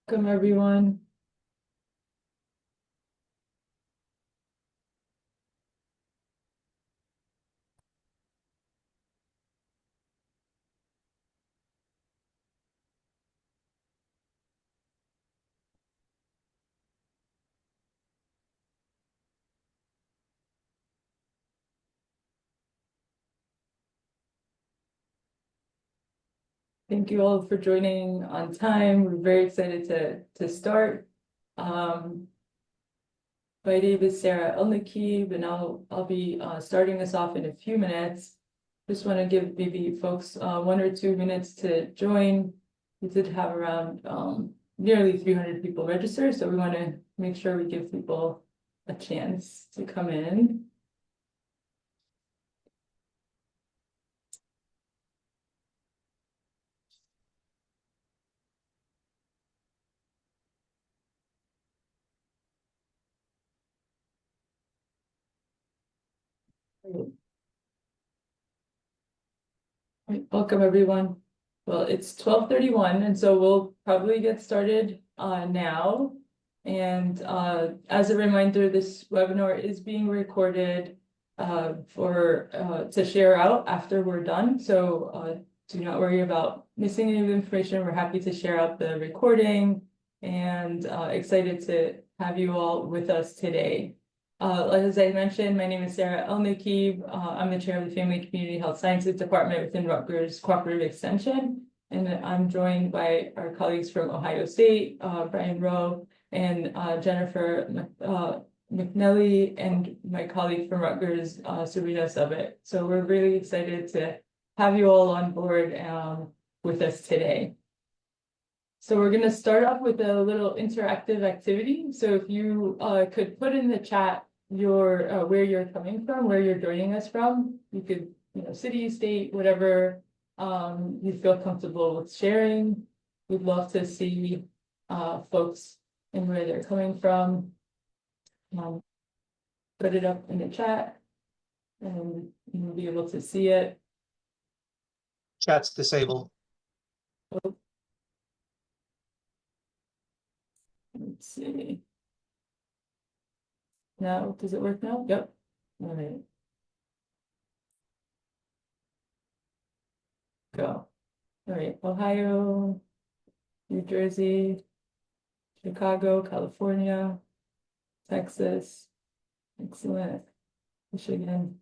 Welcome, everyone. Thank you all for joining on time. We're very excited to start. My name is Sara Elnakib, and I'll be starting us off in a few minutes. Just want to give maybe folks 1 or 2 minutes to join. We did have around nearly 300 people register, so we want to make sure we give people a chance to come in. Welcome, everyone. Well, it's 12:31, and so we'll probably get started now. And as a reminder, this webinar is being recorded to share out after we're done. So do not worry about missing any of the information. We're happy to share out the recording and excited to have you all with us today. As I mentioned, my name is Sara Elnakib. I'm the chair of the Family Community Health Sciences Department within Rutgers Cooperative Extension. And I'm joined by our colleagues from Ohio State, Brian Rowe and Jennifer McNelly, and my colleague from Rutgers, Serena Subbit. So we're really excited to have you all on board with us today. So we're going to start off with a little interactive activity. So if you could put in the chat your where you're coming from, where you're joining us from. You could, city, state, whatever you feel comfortable with sharing. We'd love to see folks and where they're coming from. Put it up in the chat and you'll be able to see it. Chat's disabled. Let's see. Now, does it work now? Yep. All right. Go. All right. Ohio, New Jersey, Chicago, California, Texas. Excellent. Michigan.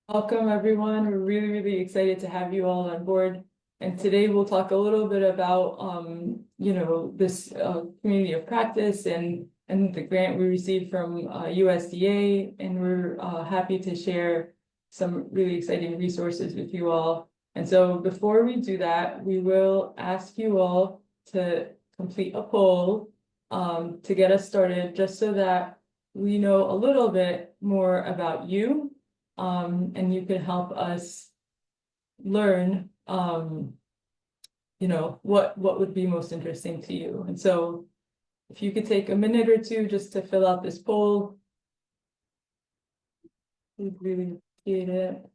Welcome, everyone. We're really, really excited to have you all on board. And today we'll talk a little bit about, this community of practice and the grant we received from USDA. And we're happy to share some really exciting resources with you all. And so before we do that, we will ask you all to complete a poll to get us started, just so that we know a little bit more about you. And you can help us learn, what would be most interesting to you. And so if you could take a minute or two just to fill out this poll, we'd really appreciate it.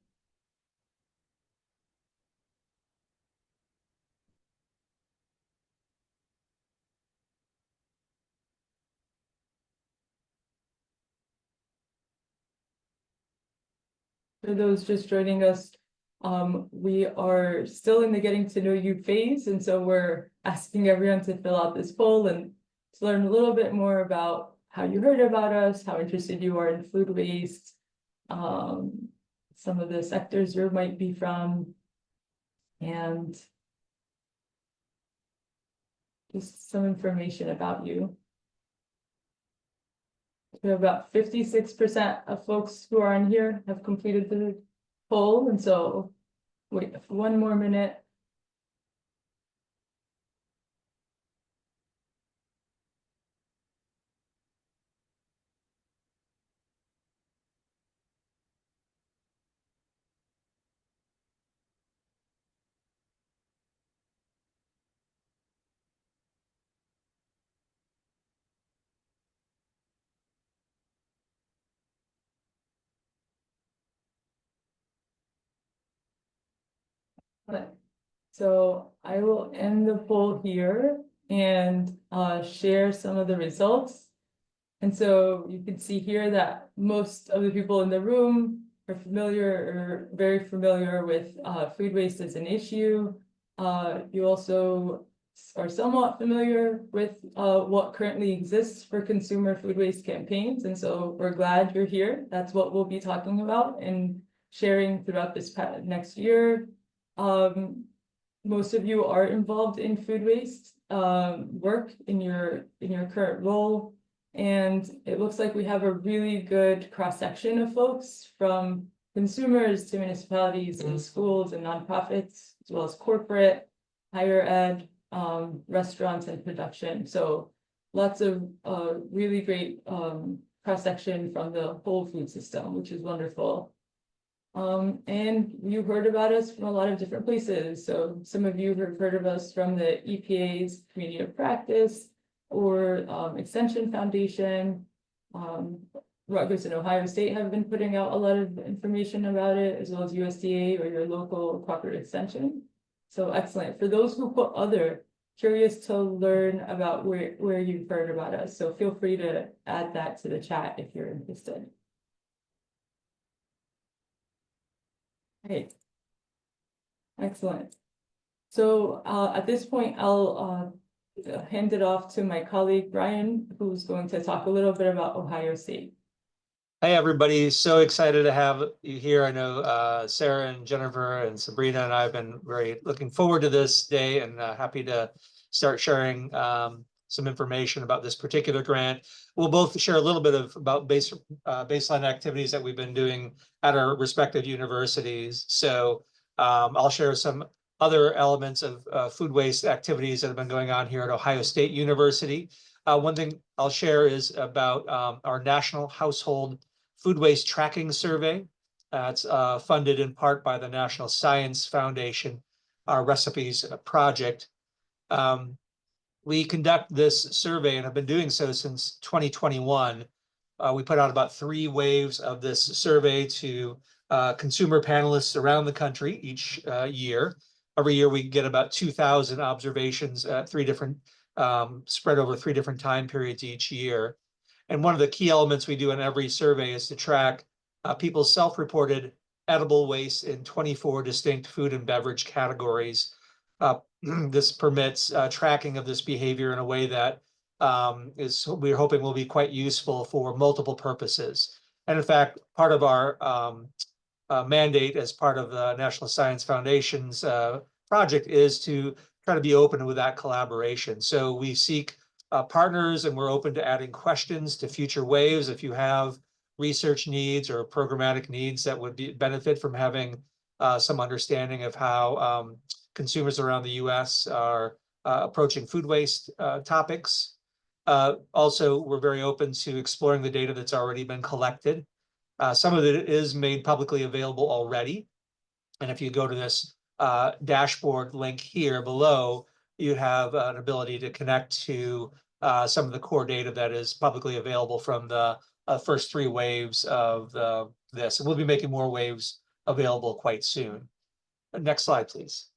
For those just joining us, we are still in the getting to know you phase, and so we're asking everyone to fill out this poll and to learn a little bit more about how you heard about us, how interested you are in food waste, some of the sectors you might be from, and just some information about you. We have about 56% of folks who are on here have completed the poll, and so wait for 1 more minute. So I will end the poll here and share some of the results. And so you can see here that most of the people in the room are familiar or very familiar with food waste as an issue. You also are somewhat familiar with what currently exists for consumer food waste campaigns. And so we're glad you're here. That's what we'll be talking about and sharing throughout this next year. Most of you are involved in food waste work in your current role. And it looks like we have a really good cross-section of folks, from consumers to municipalities and schools and nonprofits, as well as corporate, higher ed, restaurants and production. So lots of really great cross-section from the whole food system, which is wonderful. And you heard about us from a lot of different places. So some of you have heard of us from the EPA's Community of Practice or Extension Foundation. Rutgers and Ohio State have been putting out a lot of information about it, as well as USDA or your local cooperative extension. So excellent. For those who put other, curious to learn about where you've heard about us. So feel free to add that to the chat if you're interested. Great. Excellent. So at this point, I'll hand it off to my colleague, Brian, who's going to talk a little bit about Ohio State. Hey, everybody. So excited to have you here. I know Sarah and Jennifer and Sabrina and I have been very looking forward to this day, and happy to start sharing some information about this particular grant. We'll both share a little bit about baseline activities that we've been doing at our respective universities. So I'll share some other elements of food waste activities that have been going on here at Ohio State University. One thing I'll share is about our National Household Food Waste Tracking Survey. It's funded in part by the National Science Foundation, our Recipes project. We conduct this survey and have been doing so since 2021. We put out about 3 waves of this survey to consumer panelists around the country each year. Every year we get about 2,000 observations at 3 different spread over 3 different time periods each year. And one of the key elements we do in every survey is to track people's self-reported edible waste in 24 distinct food and beverage categories. This permits tracking of this behavior in a way that we're hoping will be quite useful for multiple purposes. And in fact, part of our mandate as part of the National Science Foundation's project is to try to be open with that collaboration. So we seek partners, and we're open to adding questions to future waves. If you have research needs or programmatic needs that would benefit from having some understanding of how consumers around the US are approaching food waste topics. Also, we're very open to exploring the data that's already been collected. Some of it is made publicly available already. And if you go to this dashboard link here below, you have an ability to connect to some of the core data that is publicly available from the first 3 waves of this. And we'll be making more waves available quite soon. Next slide, please.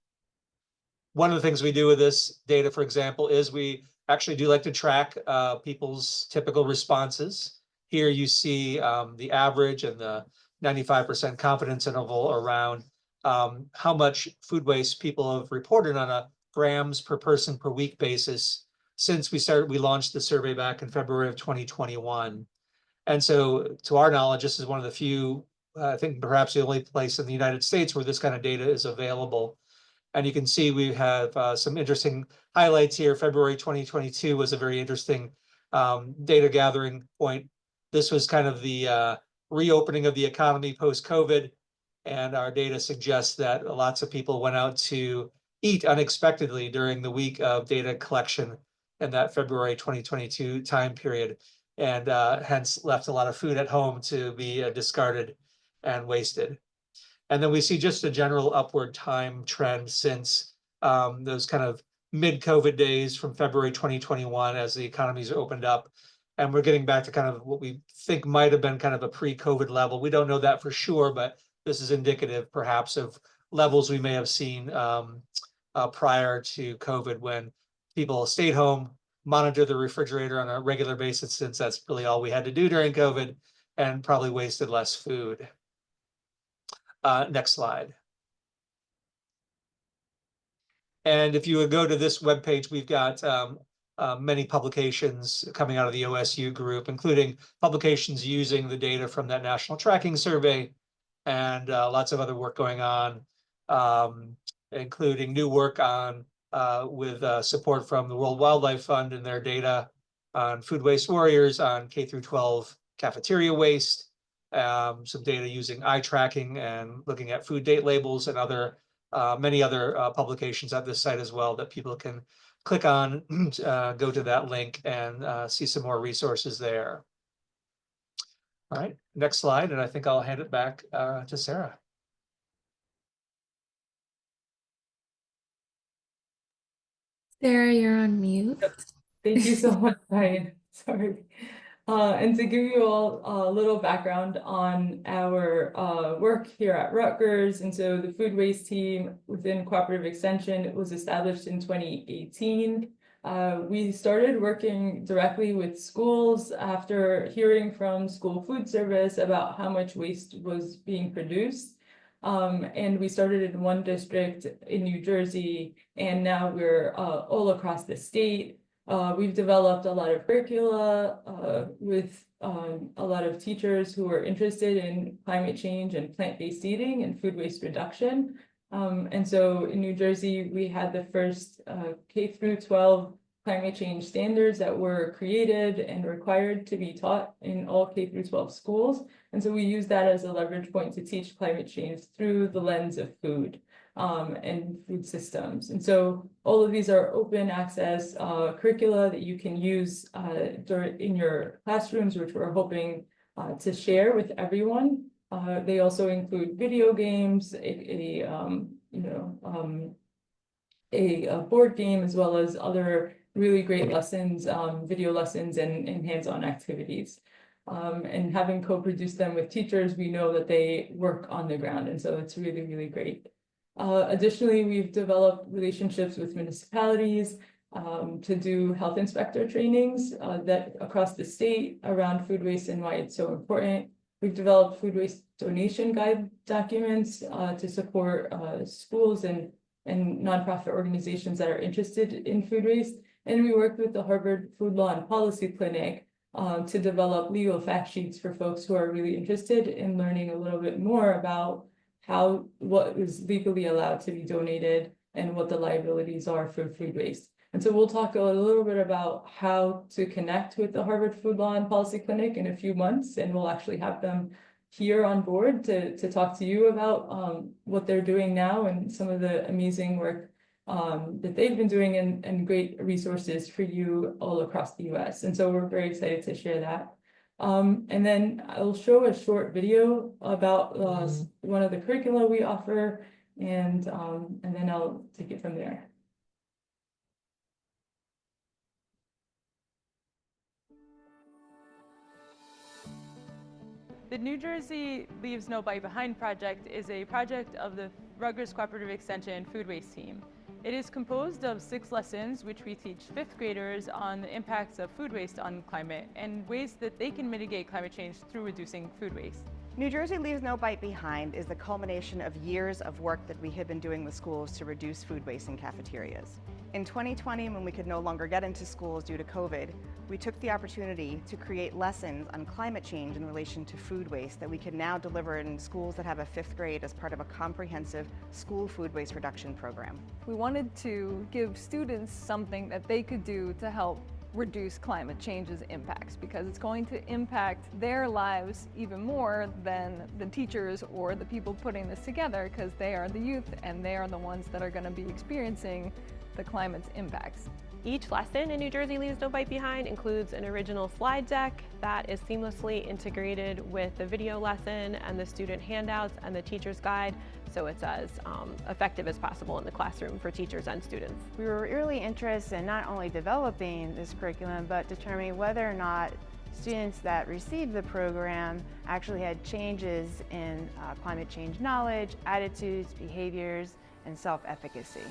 One of the things we do with this data, for example, is we actually do like to track people's typical responses. Here you see the average and the 95% confidence interval around how much food waste people have reported on a grams per person per week basis since we launched the survey back in February of 2021. And so to our knowledge, this is one of the few, I think perhaps the only place in the United States where this kind of data is available. And you can see we have some interesting highlights here. February 2022 was a very interesting data gathering point. This was kind of the reopening of the economy post-COVID. And our data suggests that lots of people went out to eat unexpectedly during the week of data collection in that February 2022 time period, and hence left a lot of food at home to be discarded and wasted. And then we see just a general upward time trend since those kind of mid-COVID days from February 2021 as the economies opened up. And we're getting back to kind of what we think might have been kind of a pre-COVID level. We don't know that for sure, but this is indicative perhaps of levels we may have seen prior to COVID, when people stayed home, monitor the refrigerator on a regular basis, since that's really all we had to do during COVID, and probably wasted less food. Next slide. And if you would go to this webpage, we've got many publications coming out of the OSU group, including publications using the data from that national tracking survey, and lots of other work going on, including new work on with support from the World Wildlife Fund and their data on food waste warriors, on K through 12 cafeteria waste, some data using eye tracking and looking at food date labels, and many other publications at this site as well that people can click on, go to that link, and see some more resources there. All right, next slide, and I think I'll hand it back to Sarah. Sarah, you're on mute. Yep. Thank you so much, Ryan. Sorry. And to give you all a little background on our work here at Rutgers, and so the food waste team within Cooperative Extension was established in 2018. We started working directly with schools after hearing from school food service about how much waste was being produced. And we started in one district in New Jersey, and now we're all across the state. We've developed a lot of curricula with a lot of teachers who are interested in climate change and plant-based eating and food waste reduction. And so in New Jersey, we had the first K through 12 climate change standards that were created and required to be taught in all K through 12 schools. And so we use that as a leverage point to teach climate change through the lens of food and food systems. And so all of these are open access curricula that you can use in your classrooms, which we're hoping to share with everyone. They also include video games, a board game, as well as other really great lessons, video lessons, and hands-on activities. And having co-produced them with teachers, we know that they work on the ground, and so it's really, really great. Additionally, we've developed relationships with municipalities to do health inspector trainings that across the state around food waste and why it's so important. We've developed food waste donation guide documents to support schools and nonprofit organizations that are interested in food waste. And we worked with the Harvard Food Law and Policy Clinic to develop legal fact sheets for folks who are really interested in learning a little bit more about what is legally allowed to be donated and what the liabilities are for food waste. And so we'll talk a little bit about how to connect with the Harvard Food Law and Policy Clinic in a few months, and we'll actually have them here on board to talk to you about what they're doing now and some of the amazing work that they've been doing, and great resources for you all across the US. And so we're very excited to share that. And then I'll show a short video about one of the curricula we offer, and then I'll take it from there. The New Jersey Leaves No Bite Behind project is a project of the Rutgers Cooperative Extension food waste team. It is composed of 6 lessons which we teach 5th graders on the impacts of food waste on climate and ways that they can mitigate climate change through reducing food waste. New Jersey Leaves No Bite Behind is the culmination of years of work that we had been doing with schools to reduce food waste in cafeterias. In 2020, when we could no longer get into schools due to COVID, we took the opportunity to create lessons on climate change in relation to food waste that we can now deliver in schools that have a 5th grade as part of a comprehensive school food waste reduction program. We wanted to give students something that they could do to help reduce climate change's impacts, because it's going to impact their lives even more than the teachers or the people putting this together, because they are the youth and they are the ones that are going to be experiencing the climate's impacts. Each lesson in New Jersey Leaves No Bite Behind includes an original slide deck that is seamlessly integrated with the video lesson and the student handouts and the teacher's guide, so it's as effective as possible in the classroom for teachers and students. We were really interested in not only developing this curriculum, but determining whether or not Students that received the program actually had changes in climate change knowledge, attitudes, behaviors, and self-efficacy.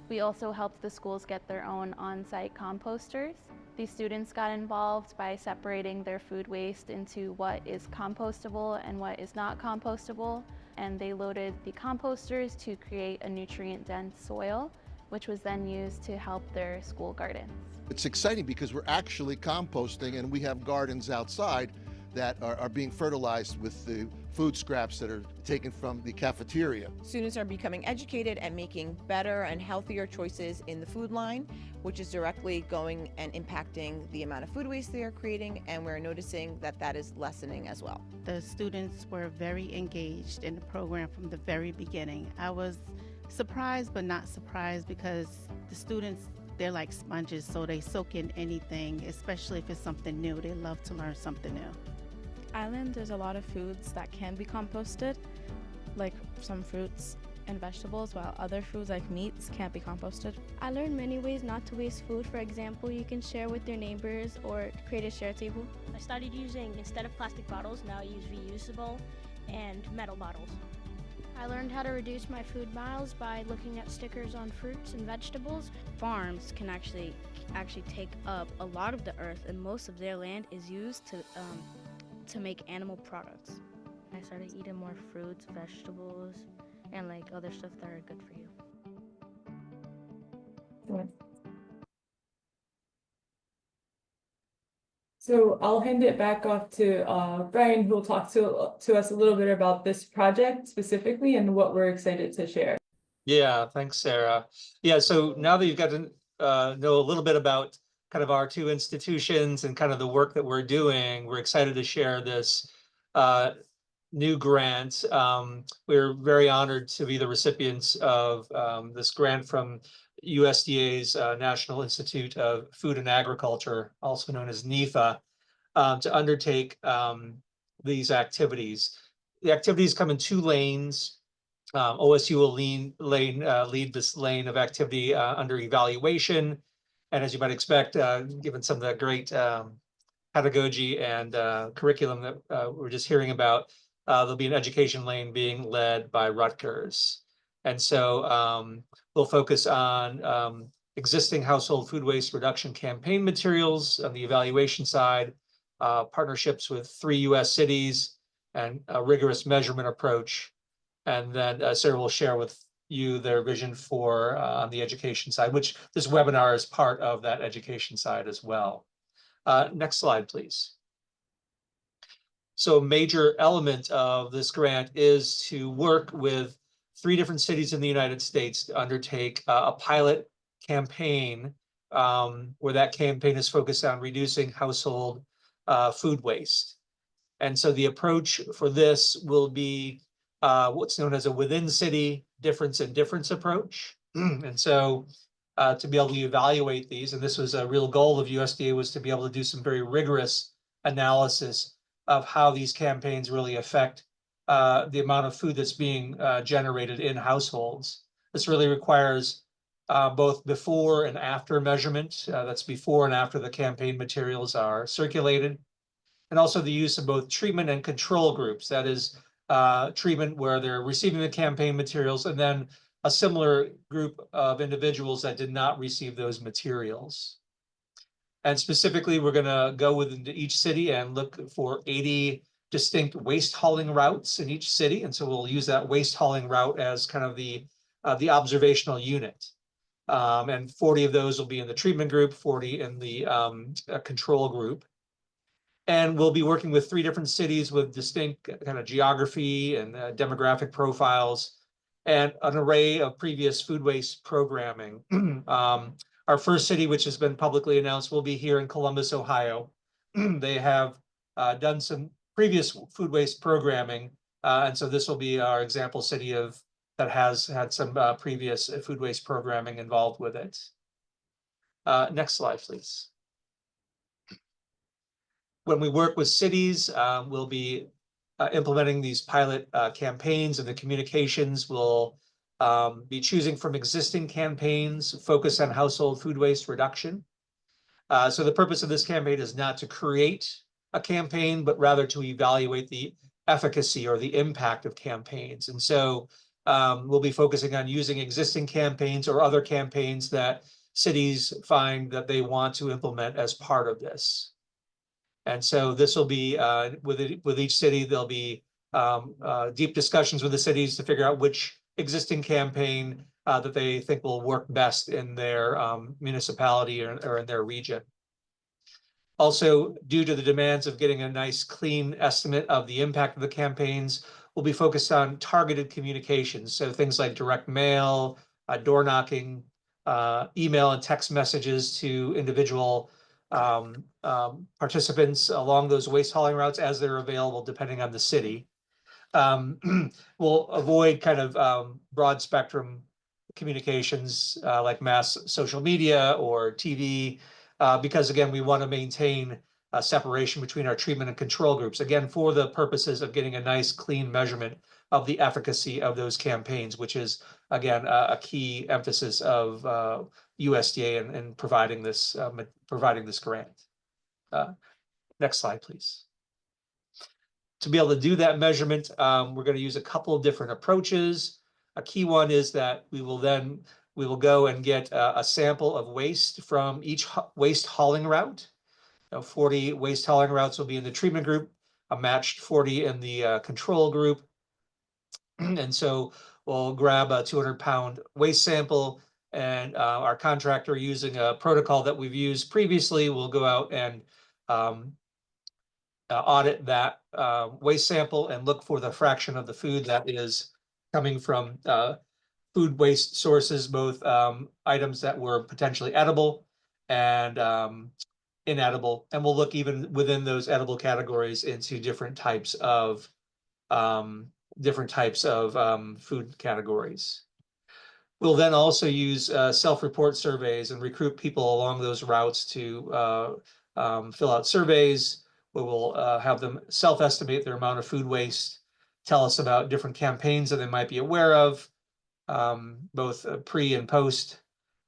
We also helped the schools get their own on-site composters. These students got involved by separating their food waste into what is compostable and what is not compostable, and they loaded the composters to create a nutrient-dense soil, which was then used to help their school gardens. It's exciting because we're actually composting, and we have gardens outside that are being fertilized with the food scraps that are taken from the cafeteria. Students are becoming educated and making better and healthier choices in the food line, which is directly going and impacting the amount of food waste they are creating, and we're noticing that that is lessening as well. The students were very engaged in the program from the very beginning. I was surprised but not surprised because the students, they're like sponges, so they soak in anything, especially if it's something new. They love to learn something new. I learned there's a lot of foods that can be composted, like some fruits and vegetables, while other foods like meats can't be composted. I learned many ways not to waste food. For example, you can share with your neighbors or create a share table. I started using, instead of plastic bottles, now I use reusable and metal bottles. I learned how to reduce my food miles by looking at stickers on fruits and vegetables. Farms can actually take up a lot of the earth, and most of their land is used to make animal products. I started eating more fruits, vegetables, and like other stuff that are good for you. So I'll hand it back off to Brian, who will talk to us a little bit about this project specifically and what we're excited to share. Yeah, thanks, Sarah. Yeah, so now that you've got to know a little bit about kind of our two institutions and kind of the work that we're doing, we're excited to share this new grant. We're very honored to be the recipients of this grant from USDA's National Institute of Food and Agriculture, also known as NIFA, to undertake these activities. The activities come in two lanes. OSU will lead this lane of activity under evaluation. And as you might expect, given some of the great pedagogy and curriculum that we're just hearing about, there'll be an education lane being led by Rutgers. And so we'll focus on existing household food waste reduction campaign materials on the evaluation side, partnerships with 3 US cities, and a rigorous measurement approach. And then Sarah will share with you their vision for on the education side, which this webinar is part of that education side as well. Next slide, please. So a major element of this grant is to work with 3 different cities in the United States to undertake a pilot campaign where that campaign is focused on reducing household food waste. And so the approach for this will be what's known as a within city difference in difference approach. And so to be able to evaluate these, and this was a real goal of USDA, was to be able to do some very rigorous analysis of how these campaigns really affect the amount of food that's being generated in households. This really requires both before and after measurement. That's before and after the campaign materials are circulated. And also the use of both treatment and control groups. That is treatment where they're receiving the campaign materials, and then a similar group of individuals that did not receive those materials. And specifically, we're going to go within each city and look for 80 distinct waste hauling routes in each city. And so we'll use that waste hauling route as kind of the observational unit. And 40 of those will be in the treatment group, 40 in the control group. And we'll be working with 3 different cities with distinct kind of geography and demographic profiles and an array of previous food waste programming. Our first city, which has been publicly announced, will be here in Columbus, Ohio. They have done some previous food waste programming. And so this will be our example city that has had some previous food waste programming involved with it. Next slide, please. When we work with cities, we'll be implementing these pilot campaigns, and the communications will be choosing from existing campaigns focused on household food waste reduction. So the purpose of this campaign is not to create a campaign, but rather to evaluate the efficacy or the impact of campaigns. And so we'll be focusing on using existing campaigns or other campaigns that cities find that they want to implement as part of this. And so this will be, with each city, there'll be deep discussions with the cities to figure out which existing campaign that they think will work best in their municipality or in their region. Also, due to the demands of getting a nice clean estimate of the impact of the campaigns, we'll be focused on targeted communications. So things like direct mail, door knocking, email and text messages to individual participants along those waste hauling routes as they're available, depending on the city. We'll avoid kind of broad spectrum communications like mass social media or TV, because again, we want to maintain a separation between our treatment and control groups, again, for the purposes of getting a nice clean measurement of the efficacy of those campaigns, which is, again, a key emphasis of USDA in providing this grant. Next slide, please. To be able to do that measurement, we're going to use a couple of different approaches. A key one is that we will go and get a sample of waste from each waste hauling route. 40 waste hauling routes will be in the treatment group, a matched 40 in the control group. And so we'll grab a 200-pound waste sample, and our contractor, using a protocol that we've used previously, will go out and audit that waste sample and look for the fraction of the food that is coming from food waste sources, both items that were potentially edible and inedible. And we'll look even within those edible categories into different types of food categories. We'll then also use self-report surveys and recruit people along those routes to fill out surveys. We will have them self-estimate their amount of food waste, tell us about different campaigns that they might be aware of, both pre and post,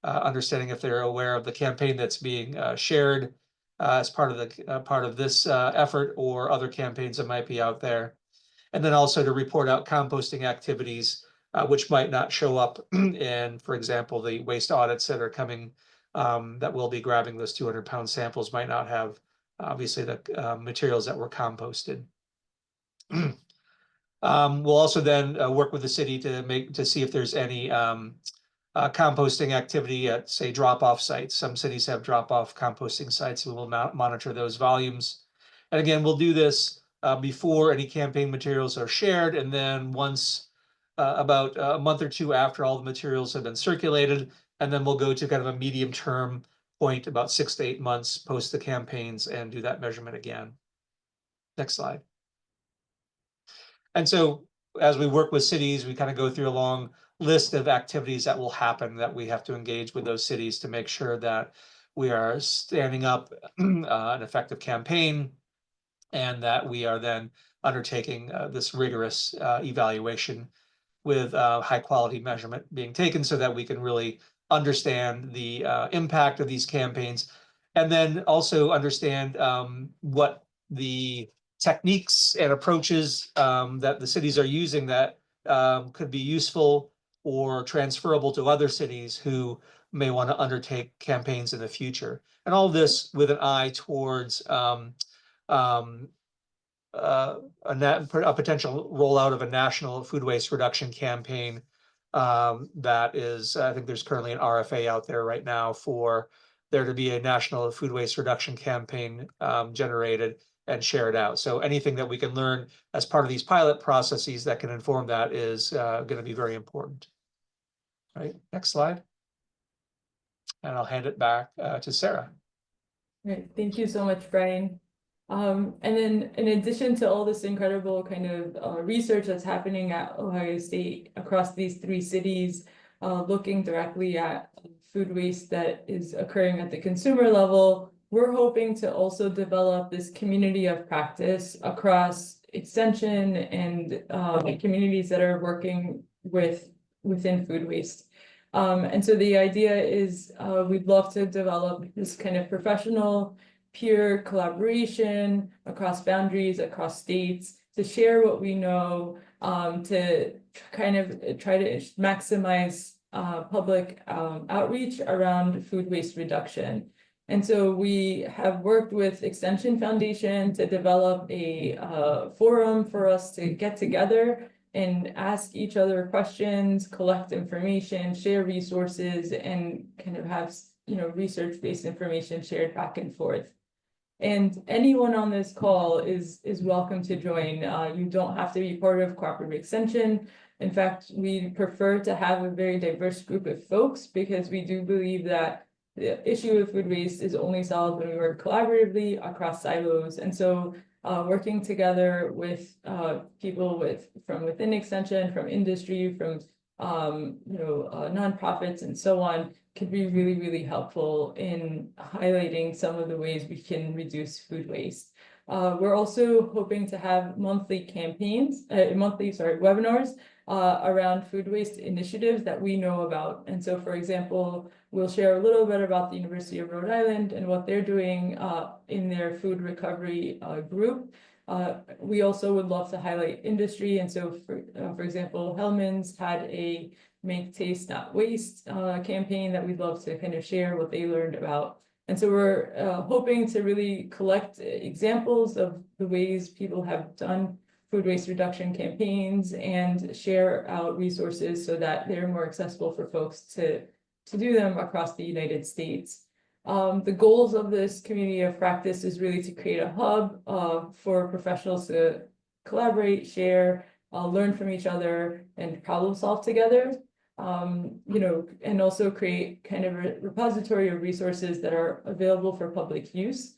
understanding if they're aware of the campaign that's being shared as part of this effort, or other campaigns that might be out there. And then also to report out composting activities, which might not show up in, for example, the waste audits that are coming, that will be grabbing those 200-pound samples, might not have obviously the materials that were composted. We'll also then work with the city to see if there's any composting activity at, say, drop-off sites. Some cities have drop-off composting sites. We will monitor those volumes. And again, we'll do this before any campaign materials are shared, and then once about a month or two after all the materials have been circulated, and then we'll go to kind of a medium-term point about 6 to 8 months post the campaigns and do that measurement again. Next slide. And so as we work with cities, we kind of go through a long list of activities that will happen, that we have to engage with those cities to make sure that we are standing up an effective campaign, and that we are then undertaking this rigorous evaluation with high quality measurement being taken, so that we can really understand the impact of these campaigns, and then also understand what the techniques and approaches that the cities are using that could be useful or transferable to other cities who may want to undertake campaigns in the future. And all of this with an eye towards a potential rollout of a national food waste reduction campaign. That is, I think there's currently an RFA out there right now for there to be a national food waste reduction campaign generated and shared out. So anything that we can learn as part of these pilot processes that can inform that is going to be very important. All right, next slide. And I'll hand it back to Sarah. Right, thank you so much, Brian. And then in addition to all this incredible kind of research that's happening at Ohio State across these 3 cities, looking directly at food waste that is occurring at the consumer level, we're hoping to also develop this community of practice across extension and communities that are working within food waste. And so the idea is we'd love to develop this kind of professional peer collaboration across boundaries, across states, to share what we know, to kind of try to maximize public outreach around food waste reduction. And so we have worked with Extension Foundation to develop a forum for us to get together and ask each other questions, collect information, share resources, and kind of have, you know, research-based information shared back and forth. And anyone on this call is welcome to join. You don't have to be part of Cooperative Extension. In fact, we prefer to have a very diverse group of folks because we do believe that the issue of food waste is only solved when we work collaboratively across silos. And so working together with people from within Extension, from industry, from nonprofits and so on, could be really, really helpful in highlighting some of the ways we can reduce food waste. We're also hoping to have monthly webinars around food waste initiatives that we know about. And so, for example, we'll share a little bit about the University of Rhode Island and what they're doing in their food recovery group. We also would love to highlight industry. And so, for example, Hellman's had a Make Taste Not Waste campaign that we'd love to kind of share what they learned about. And so we're hoping to really collect examples of the ways people have done food waste reduction campaigns and share out resources so that they're more accessible for folks to do them across the United States. The goals of this community of practice is really to create a hub for professionals to collaborate, share, learn from each other, and problem solve together. And also create kind of a repository of resources that are available for public use,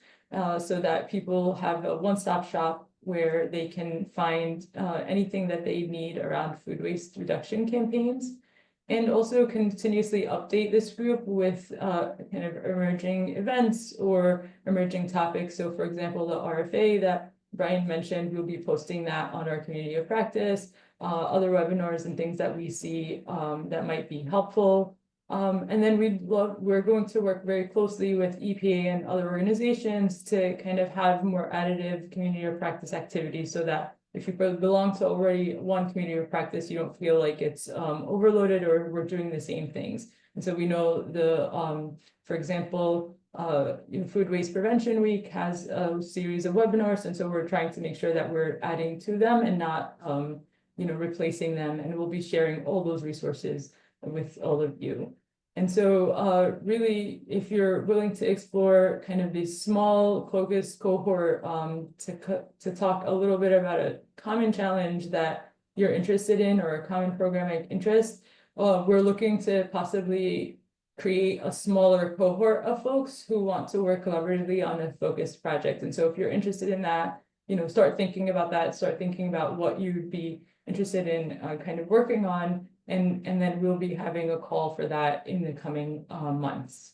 so that people have a one-stop shop where they can find anything that they need around food waste reduction campaigns, and also continuously update this group with kind of emerging events or emerging topics. So, for example, the RFA that Brian mentioned, we'll be posting that on our community of practice, other webinars and things that we see that might be helpful. And then we're going to work very closely with EPA and other organizations to kind of have more additive community of practice activities, so that if you belong to already one community of practice, you don't feel like it's overloaded or we're doing the same things. And so we know for example, Food Waste Prevention Week has a series of webinars, and so we're trying to make sure that we're adding to them and not replacing them, and we'll be sharing all those resources with all of you. And so really, if you're willing to explore kind of this small focused cohort to talk a little bit about a common challenge that you're interested in or a common programming interest, we're looking to possibly create a smaller cohort of folks who want to work collaboratively on a focused project. And so if you're interested in that, start thinking about that, start thinking about what you'd be interested in kind of working on, and then we'll be having a call for that in the coming months.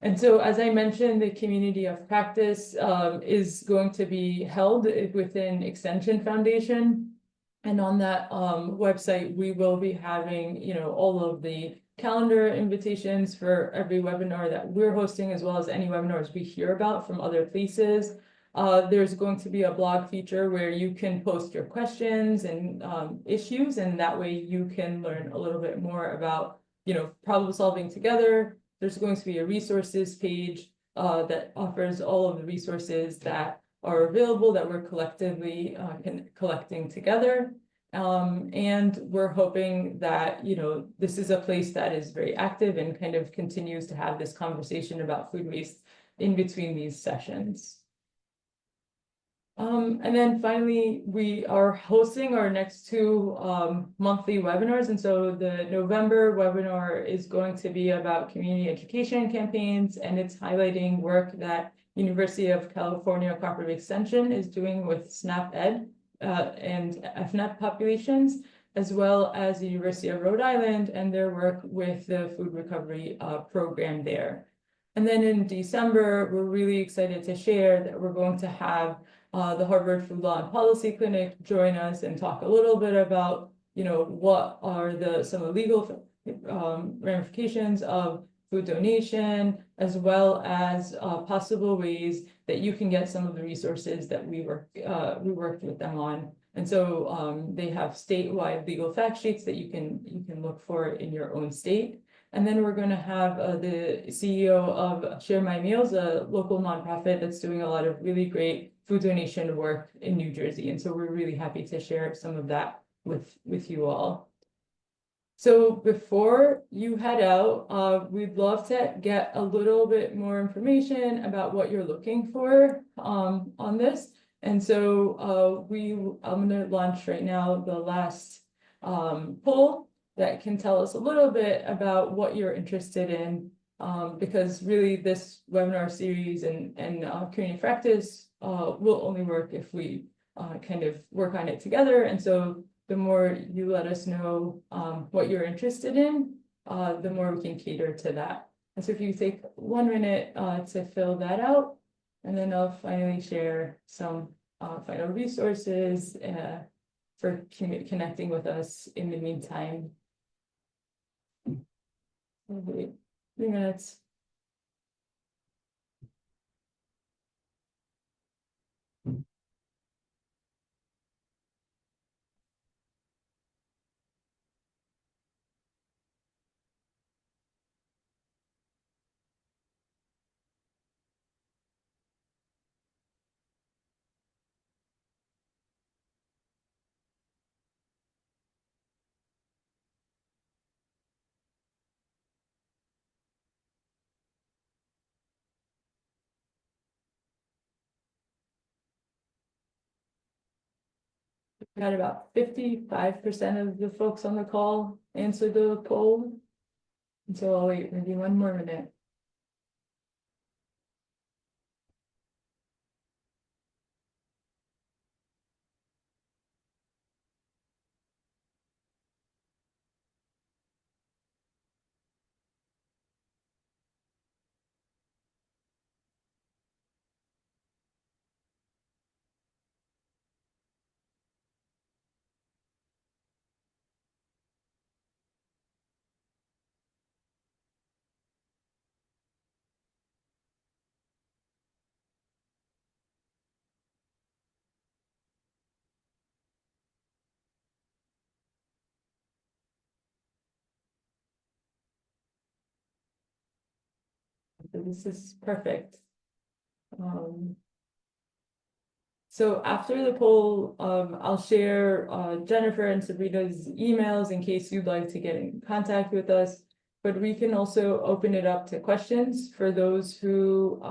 And so, as I mentioned, the community of practice is going to be held within Extension Foundation. And on that website, we will be having, all of the calendar invitations for every webinar that we're hosting, as well as any webinars we hear about from other places. There's going to be a blog feature where you can post your questions and issues, and that way you can learn a little bit more about, problem solving together. There's going to be a resources page that offers all of the resources that are available that we're collectively collecting together. And we're hoping that, this is a place that is very active and kind of continues to have this conversation about food waste in between these sessions. And then finally, we are hosting our next two monthly webinars. And so the November webinar is going to be about community education campaigns, and it's highlighting work that University of California Cooperative Extension is doing with SNAP Ed and FNAP populations, as well as the University of Rhode Island and their work with the food recovery program there. And then in December, we're really excited to share that we're going to have the Harvard Food Law and Policy Clinic join us and talk a little bit about, what are some of the legal ramifications of food donation, as well as possible ways that you can get some of the resources that we worked with them on. And so they have statewide legal fact sheets that you can look for in your own state. And then we're going to have the CEO of Share My Meals, a local nonprofit that's doing a lot of really great food donation work in New Jersey. And so we're really happy to share some of that with you all. So before you head out, we'd love to get a little bit more information about what you're looking for on this. And so I'm going to launch right now the last poll that can tell us a little bit about what you're interested in, because really this webinar series and community practice will only work if we kind of work on it together. And so the more you let us know what you're interested in, the more we can cater to that. And so if you take 1 minute to fill that out, and then I'll finally share some final resources for connecting with us in the meantime. Wait 3 minutes. We had about 55% of the folks on the call answer the poll. And so I'll wait maybe 1 more minute. So this is perfect. So after the poll, I'll share Jennifer and Sabrina's emails in case you'd like to get in contact with us. But we can also open it up to questions for those who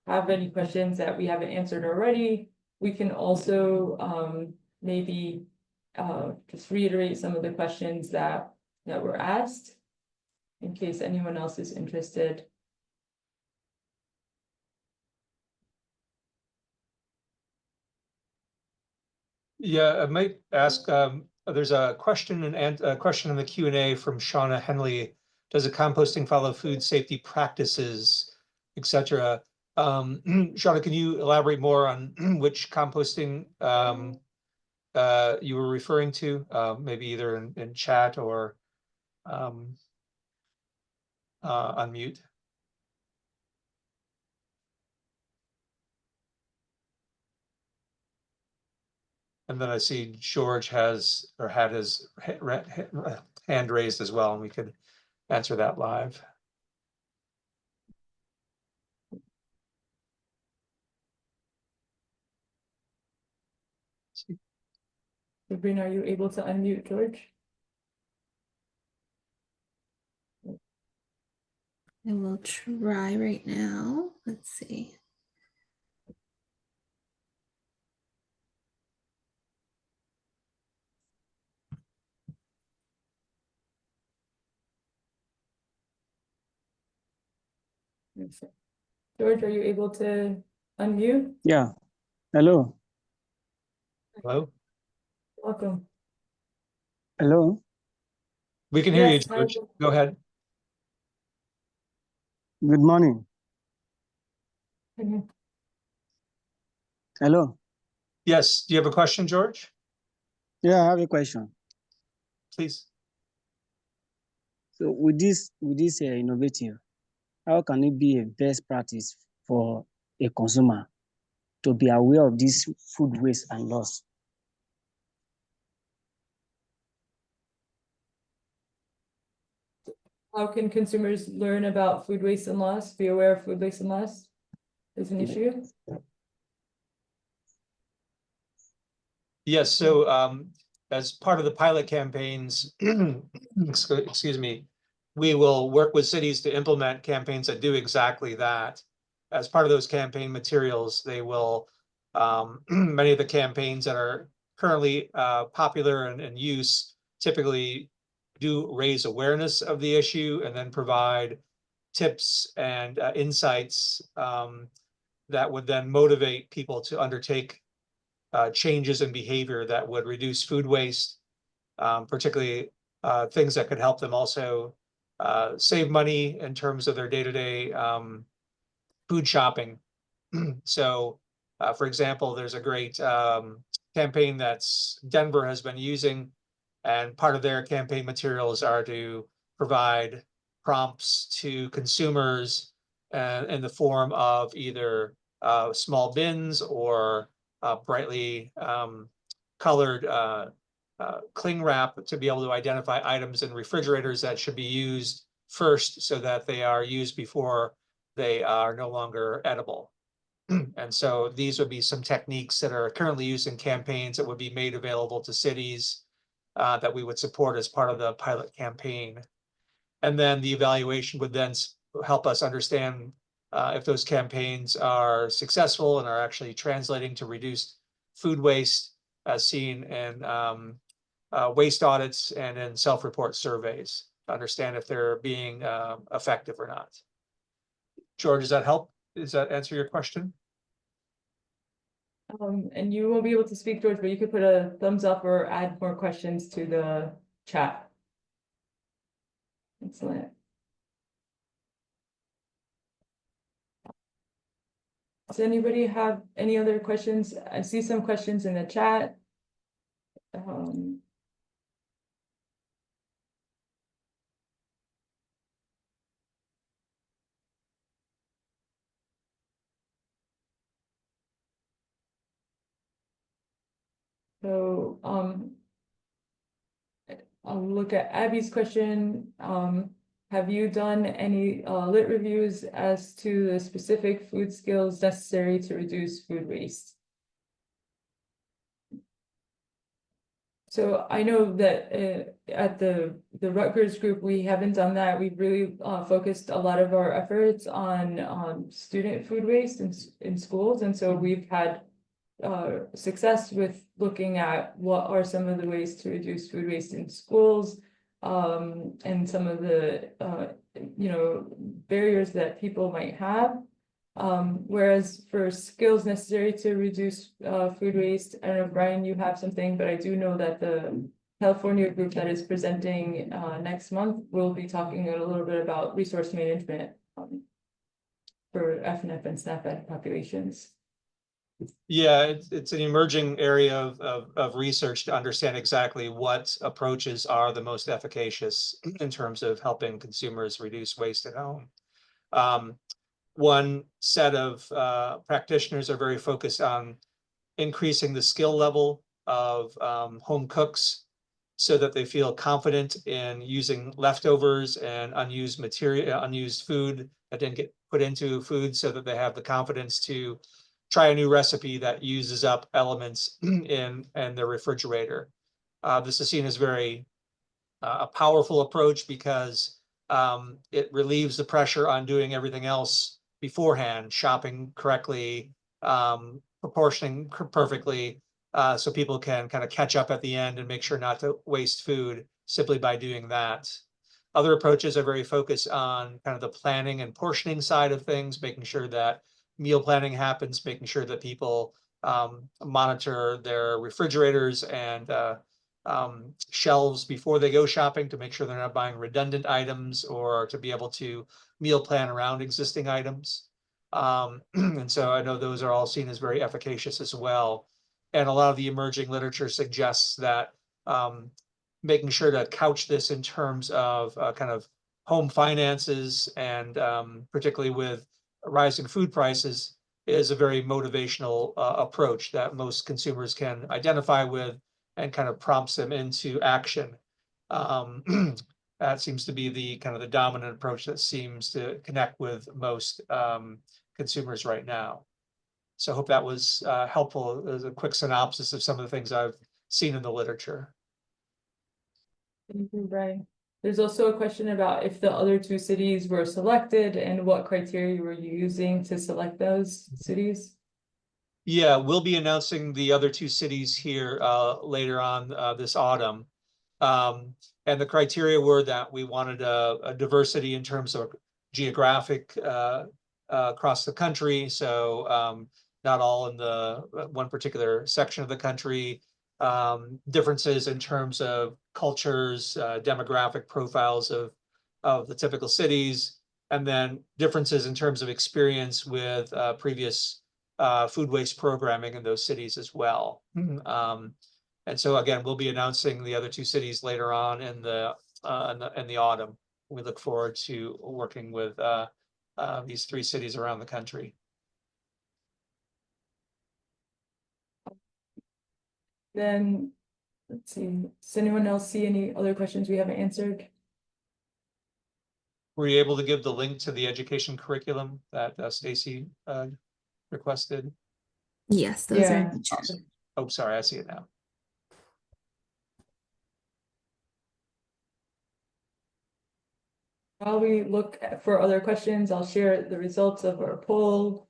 have any questions that we haven't answered already. We can also maybe just reiterate some of the questions that were asked in case anyone else is interested. Yeah, I might ask, there's a question and a question in the Q&A from Shauna Henley. Does a composting follow food safety practices, etc.? Shauna, can you elaborate more on which composting you were referring to, maybe either in chat or unmute? And then I see George has or had his hand raised as well, and we could answer that live. Sabrina, are you able to unmute George? I will try right now. Let's see. George, are you able to unmute? Yeah. Hello. Hello. Welcome. Hello. We can hear Yes, you, George. Go ahead. Good morning. Mhm. Hello. Yes. Do you have a question, George? Yeah, I have a question. Please. So with this innovative, how can it be a best practice for a consumer to be aware of this food waste and loss? How can consumers learn about food waste and loss, be aware of food waste and loss is an issue? Yes, so as part of the pilot campaigns, excuse me, we will work with cities to implement campaigns that do exactly that. As part of those campaign materials, they will, many of the campaigns that are currently popular and in use typically do raise awareness of the issue and then provide tips and insights that would then motivate people to undertake changes in behavior that would reduce food waste, particularly things that could help them also save money in terms of their day-to-day food shopping. So, for example, there's a great campaign that's Denver has been using, and part of their campaign materials are to provide prompts to consumers in the form of either small bins or brightly colored cling wrap to be able to identify items in refrigerators that should be used first so that they are used before they are no longer edible. And so these would be some techniques that are currently used in campaigns that would be made available to cities that we would support as part of the pilot campaign. And then the evaluation would then help us understand if those campaigns are successful and are actually translating to reduced food waste as seen in waste audits and in self-report surveys to understand if they're being effective or not. George, does that help? Does that answer your question? And you won't be able to speak, George, but you could put a thumbs up or add more questions to the chat. Excellent. Does anybody have any other questions? I see some questions in the chat. So I'll look at Abby's question. Have you done any lit reviews as to the specific food skills necessary to reduce food waste? So I know that at the Rutgers group, we haven't done that. We've really focused a lot of our efforts on student food waste in schools. And so we've had success with looking at what are some of the ways to reduce food waste in schools, and some of the barriers that people might have. Whereas for skills necessary to reduce food waste, I don't know, Brian, you have something, but I do know that the California group that is presenting next month will be talking a little bit about resource management for FNF and SNAP populations. Yeah, it's an emerging area of research to understand exactly what approaches are the most efficacious in terms of helping consumers reduce waste at home. One set of practitioners are very focused on increasing the skill level of home cooks so that they feel confident in using leftovers and unused material, unused food that didn't get put into food, so that they have the confidence to try a new recipe that uses up elements in their refrigerator. This is seen as very a powerful approach because it relieves the pressure on doing everything else beforehand, shopping correctly, proportioning perfectly, so people can kind of catch up at the end and make sure not to waste food simply by doing that. Other approaches are very focused on kind of the planning and portioning side of things, making sure that meal planning happens, making sure that people monitor their refrigerators and shelves before they go shopping to make sure they're not buying redundant items, or to be able to meal plan around existing items. And so I know those are all seen as very efficacious as well. And a lot of the emerging literature suggests that making sure to couch this in terms of kind of home finances and particularly with rising food prices is a very motivational approach that most consumers can identify with and kind of prompts them into action. That seems to be the kind of the dominant approach that seems to connect with most consumers right now. So I hope that was helpful as a quick synopsis of some of the things I've seen in the literature. Thank you, Brian. There's also a question about if the other two cities were selected and what criteria were you using to select those cities? Yeah, we'll be announcing the other two cities here later on this autumn. And the criteria were that we wanted a diversity in terms of geographic across the country. So not all in the one particular section of the country. Differences in terms of cultures, demographic profiles of the typical cities, and then differences in terms of experience with previous food waste programming in those cities as well. And so again, we'll be announcing the other two cities later on in the autumn. We look forward to working with these three cities around the country. Then, let's see, does anyone else see any other questions we haven't answered? Were you able to give the link to the education curriculum that Stacy requested? Yes, those are. Awesome. Oh, sorry, I see it now. While we look for other questions, I'll share the results of our poll.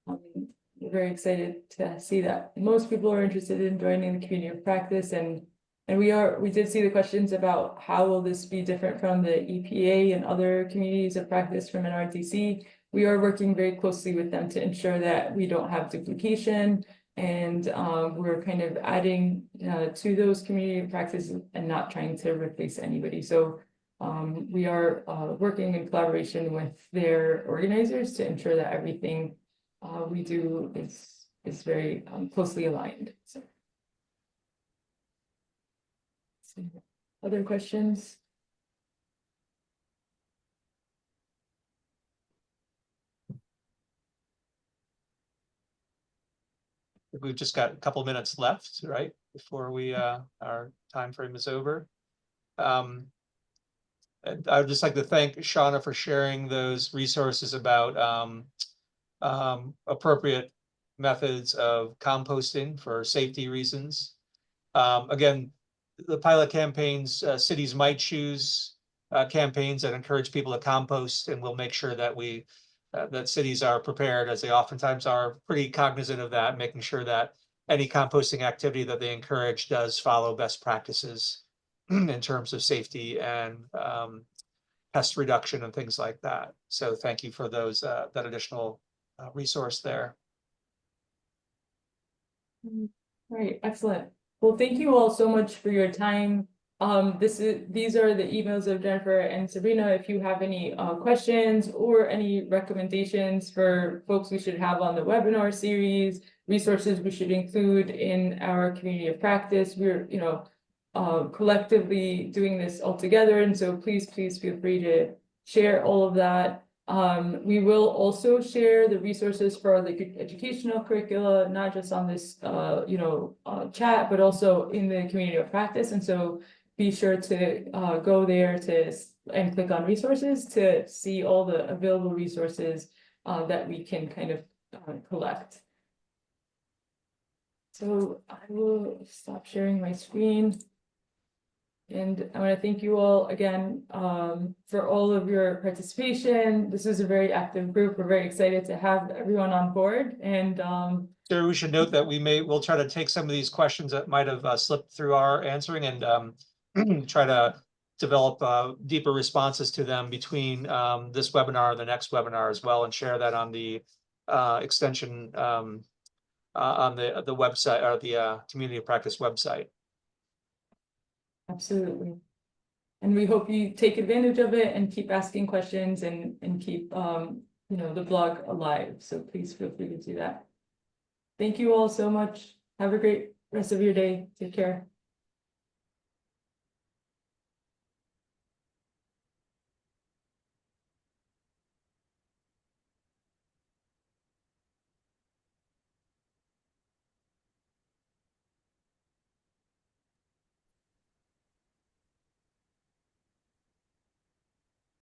We're very excited to see that most people are interested in joining the community of practice, and we did see the questions about how will this be different from the EPA and other communities of practice from NRDC. We are working very closely with them to ensure that we don't have duplication, and we're kind of adding to those community of practice and not trying to replace anybody. So we are working in collaboration with their organizers to ensure that everything we do is very closely aligned. So, other questions? We've just got a couple minutes left, right, before we our time frame is over. And I would just like to thank Shauna for sharing those resources about appropriate methods of composting for safety reasons. Again, the pilot campaigns, cities might choose campaigns that encourage people to compost, and we'll make sure that that cities are prepared, as they oftentimes are, pretty cognizant of that, making sure that any composting activity that they encourage does follow best practices in terms of safety and pest reduction and things like that. So thank you for those that additional resource there. Right, excellent. Well, thank you all so much for your time. These are the emails of Jennifer and Sabrina. If you have any questions or any recommendations for folks we should have on the webinar series, resources we should include in our community of practice, we're collectively doing this all together, and so please feel free to share all of that. We will also share the resources for the educational curricula, not just on this chat, but also in the community of practice. And so be sure to go there and click on resources to see all the available resources that we can kind of collect. So I will stop sharing my screen. And I want to thank you all again for all of your participation. This is a very active group. We're very excited to have everyone on board. And sure, we should note that we'll try to take some of these questions that might have slipped through our answering and try to develop deeper responses to them between this webinar and the next webinar as well, and share that on the extension on the website, or the community of practice website. Absolutely. And we hope you take advantage of it and keep asking questions and keep the blog alive. So please feel free to do that. Thank you all so much. Have a great rest of your day. Take care.